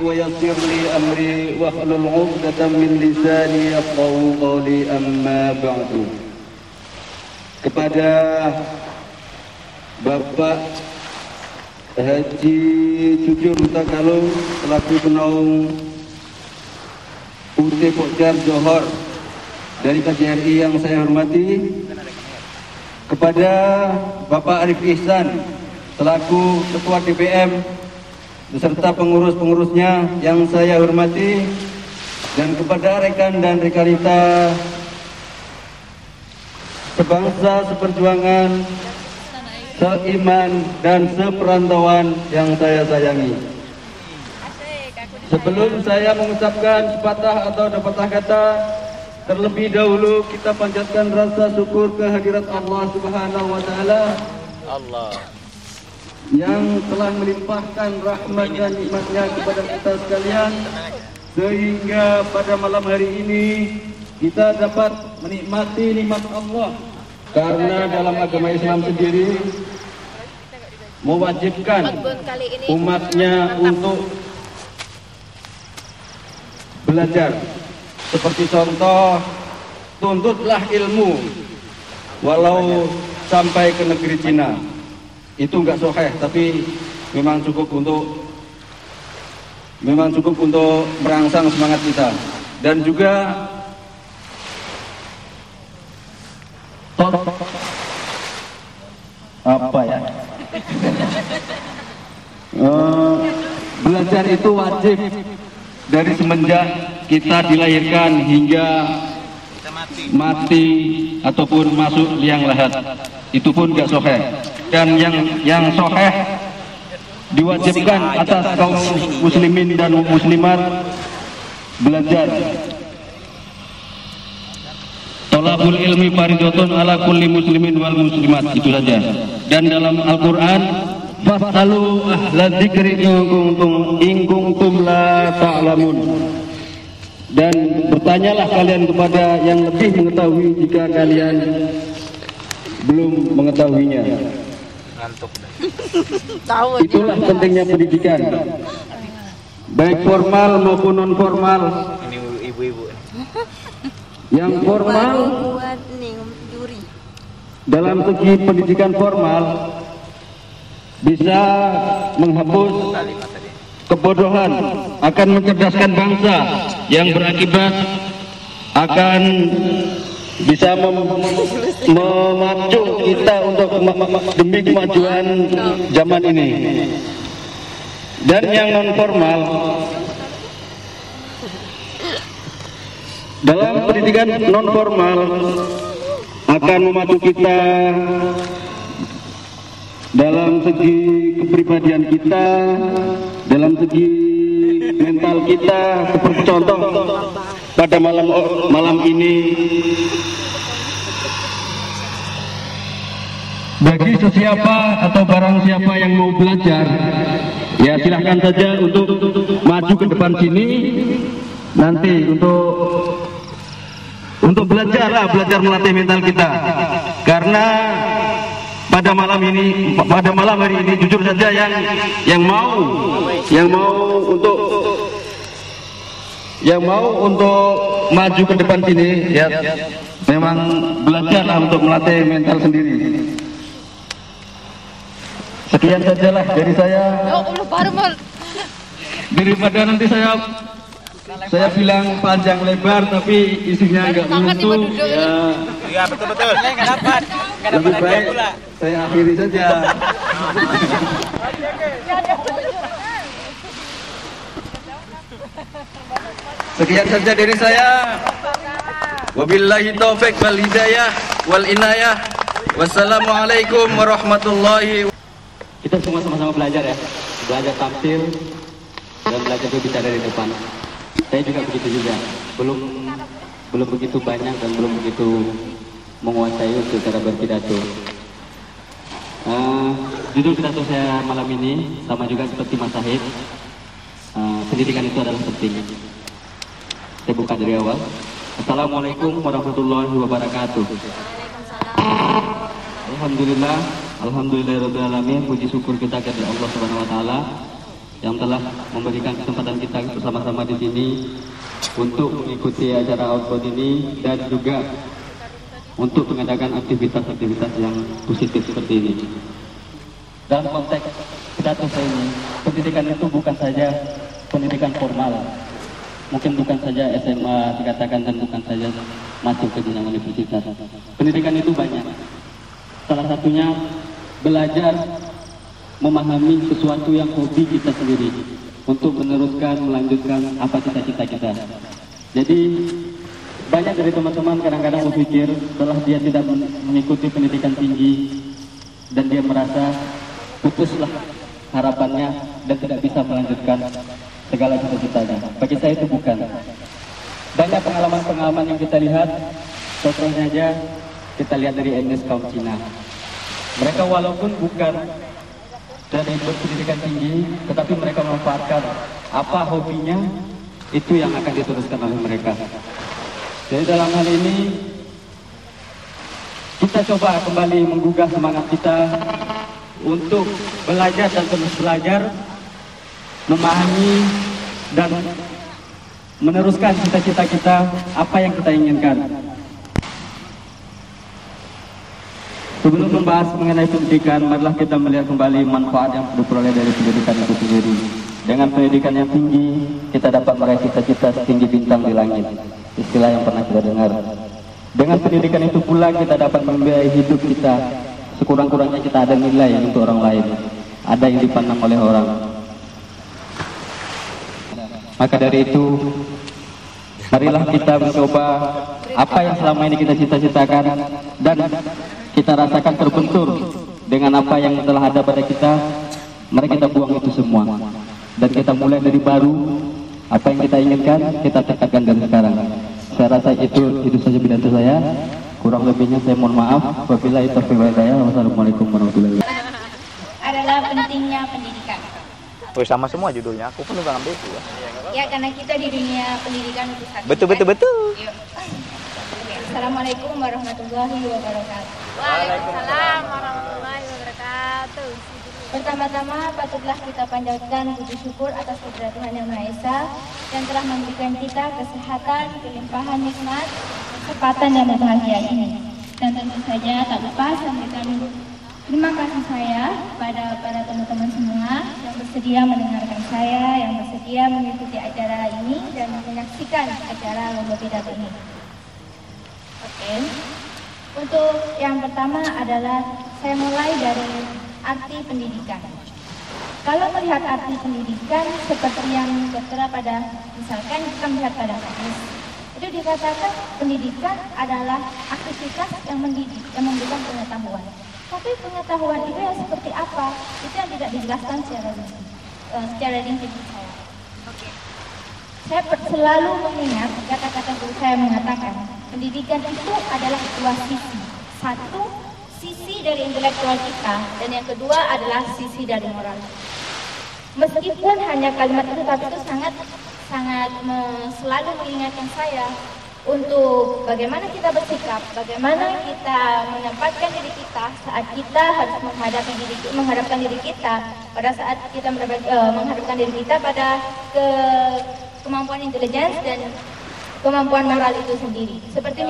ويسر لي أمري واحلل عقدة من لساني يفقهوا قولي أما بعد. Kepada Bapak Haji Cucur Hutagalung selaku penaung UT Pokjar Johor dari KJRI yang saya hormati, kepada Bapak Arif Ihsan selaku Ketua DPM beserta pengurus-pengurusnya yang saya hormati, dan kepada rekan dan rekanita sebangsa, seperjuangan, seiman dan seperantauan yang saya sayangi. Sebelum saya mengucapkan sepatah atau dua patah kata, terlebih dahulu kita panjatkan rasa syukur kehadirat Allah Subhanahu wa taala yang telah melimpahkan rahmat dan nikmatnya kepada kita sekalian, sehingga pada malam hari ini kita dapat menikmati nikmat Allah, karena dalam agama Islam sendiri mewajibkan umatnya untuk belajar. Seperti contoh, tuntutlah ilmu walau sampai ke negeri Cina. Itu enggak sahih, tapi memang cukup untuk merangsang semangat kita. Dan juga belajar itu wajib dari semenjak kita dilahirkan hingga mati ataupun masuk liang lahat. Itu pun enggak sahih. Dan yang sahih diwajibkan atas kaum muslimin dan muslimat belajar. Thalabul ilmi fardhatun ala kulli muslimin wal muslimat, itu saja. Dan dalam Al-Qur'an, fasalu ahla dzikri in kuntum la ta'lamun. Dan bertanyalah kalian kepada yang lebih mengetahui jika kalian belum mengetahuinya. Itulah pentingnya pendidikan, baik formal maupun non formal. Ini ibu-ibu. Yang formal dalam segi pendidikan formal bisa menghapus kebodohan, akan mencerdaskan bangsa, yang berakibat akan bisa memacu kita untuk demi kemajuan zaman ini. Dan yang non formal, dalam pendidikan non formal akan memacu kita dalam segi kepribadian kita, dalam segi mental kita. Seperti contoh pada malam ini, bagi sesiapa atau barang siapa yang mau belajar, ya silahkan saja untuk maju ke depan sini nanti untuk belajar melatih mental kita. Karena pada malam hari ini jujur saja yang mau untuk maju ke depan sini, ya memang belajarlah untuk melatih mental sendiri. Sekian sajalah dari saya. Daripada nanti saya bilang panjang lebar tapi isinya enggak menentu. Ya betul. Enggak dapat. Lebih baik saya akhiri saja. Sekian saja dari saya. Wabillahi taufik wal hidayah wal inayah. Wassalamualaikum warahmatullahi wabarakatuh. Kita semua sama-sama belajar ya. Belajar tampil dan belajar berbicara di depan. Saya juga begitu juga. Belum begitu banyak dan belum begitu menguasai untuk cara berpidato. Judul pidato saya malam ini sama juga seperti Mas Sahid. Pendidikan itu adalah penting. Saya buka dari awal. Assalamualaikum warahmatullahi wabarakatuh. Alhamdulillahirabbil alamin. Puji syukur kita kepada Allah Subhanahu wa taala yang telah memberikan kesempatan kita bersama-sama di sini untuk mengikuti acara outbound ini dan juga untuk mengadakan aktivitas-aktivitas yang positif seperti ini. Dalam konteks pidato saya ini, pendidikan itu bukan saja pendidikan formal, mungkin bukan saja SMA dikatakan dan bukan saja masuk ke jenjang universitas. Pendidikan itu banyak. Salah satunya belajar memahami sesuatu yang hobi kita sendiri untuk meneruskan, melanjutkan apa cita-cita kita. Jadi banyak dari teman-teman kadang-kadang berpikir setelah dia tidak mengikuti pendidikan tinggi dan dia merasa putuslah harapannya dan tidak bisa melanjutkan segala cita-citanya. Bagi saya itu bukan. Banyak pengalaman-pengalaman yang kita lihat, contohnya aja kita lihat dari etnis kaum Cina. Mereka walaupun bukan dari berpendidikan tinggi, tetapi mereka memanfaatkan apa hobinya, itu yang akan diteruskan oleh mereka. Jadi dalam hal ini kita coba kembali menggugah semangat kita untuk belajar dan terus belajar, memahami dan meneruskan cita-cita kita, apa yang kita inginkan. Sebelum membahas mengenai pendidikan, marilah kita melihat kembali manfaat yang diperoleh dari pendidikan itu sendiri. Dengan pendidikan yang tinggi, kita dapat meraih cita-cita setinggi bintang di langit. Istilah yang pernah kita dengar. Dengan pendidikan itu pula kita dapat membiayai hidup kita. Sekurang-kurangnya kita ada nilai untuk orang lain. Ada yang dipandang oleh orang. Maka dari itu, marilah kita mencoba apa yang selama ini kita cita-citakan dan kita rasakan terbentur dengan apa yang telah ada pada kita. Mari kita buang itu semua dan kita mulai dari baru. Apa yang kita inginkan kita tekadkan dari sekarang. Saya rasa itu saja pidato saya. Kurang lebihnya saya mohon maaf. Wabillahi taufiq wal hidayah. Wassalamualaikum warahmatullahi wabarakatuh. Adalah pentingnya pendidikan. Oh, sama semua judulnya. Aku pun juga ngambil itu ya. Ya, karena kita di dunia pendidikan itu satu. Betul. Yuk. Oke. Assalamualaikum warahmatullahi wabarakatuh. Waalaikumsalam warahmatullahi wabarakatuh. Pertama-tama patutlah kita panjatkan puji syukur atas kepada Tuhan Yang Maha Esa yang telah memberikan kita kesehatan, kelimpahan nikmat, kesempatan dan bahagia ini. Dan tentu saja tak lupa saya memberikan terima kasih saya pada para teman-teman semua yang bersedia mendengarkan saya, yang bersedia mengikuti acara ini dan menyaksikan acara lomba pidato ini. Oke. Untuk yang pertama adalah saya mulai dari arti pendidikan. Kalau melihat arti pendidikan seperti yang tertera pada, misalkan kita melihat pada hadis, itu dikatakan pendidikan adalah aktivitas yang mendidik, yang memberikan pengetahuan. Tapi pengetahuan itu yang seperti apa? Itu yang tidak dijelaskan secara rinci saya. Saya selalu mengingat kata-kata guru saya mengatakan pendidikan itu adalah dua sisi. Satu, sisi dari intelektual kita, dan yang kedua adalah sisi dari moral. Meskipun hanya kalimat itu, tapi itu sangat selalu mengingatkan saya untuk bagaimana kita bersikap, bagaimana kita menempatkan diri kita saat kita harus menghadapkan diri kita pada saat kita menghadapkan diri kita pada kemampuan intelijen dan kemampuan moral itu sendiri. Seperti